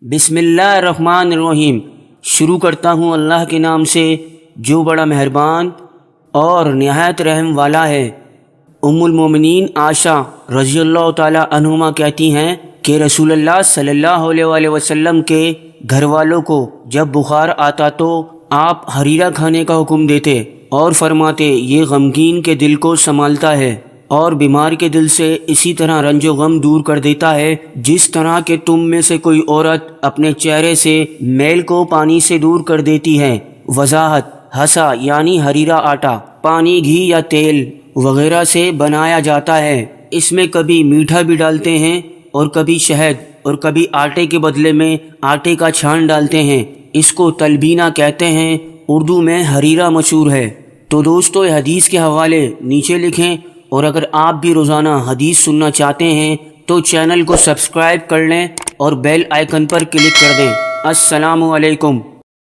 بسم اللہ الرحمن الرحیم۔ شروع کرتا ہوں اللہ کے نام سے جو بڑا مہربان اور نہایت رحم والا ہے۔ ام المومنین عائشہ رضی اللہ تعالی عنہما کہتی ہیں کہ رسول اللہ صلی اللہ علیہ وسلم کے گھر والوں کو جب بخار آتا تو آپ حریرہ کھانے کا حکم دیتے اور فرماتے یہ غمگین کے دل کو سنبھالتا ہے اور بیمار کے دل سے اسی طرح رنج و غم دور کر دیتا ہے جس طرح کہ تم میں سے کوئی عورت اپنے چہرے سے میل کو پانی سے دور کر دیتی ہے۔ وضاحت: حسا یعنی حریرہ آٹا پانی، گھی یا تیل وغیرہ سے بنایا جاتا ہے۔ اس میں کبھی میٹھا بھی ڈالتے ہیں اور کبھی شہد اور کبھی آٹے کے بدلے میں آٹے کا چھان ڈالتے ہیں۔ اس کو تلبینہ کہتے ہیں، اردو میں حریرہ مشہور ہے۔ تو دوستو، یہ حدیث کے حوالے نیچے لکھیں، اور اگر آپ بھی روزانہ حدیث سننا چاہتے ہیں تو چینل کو سبسکرائب کر لیں اور بیل آئیکن پر کلک کر دیں۔ السلام علیکم۔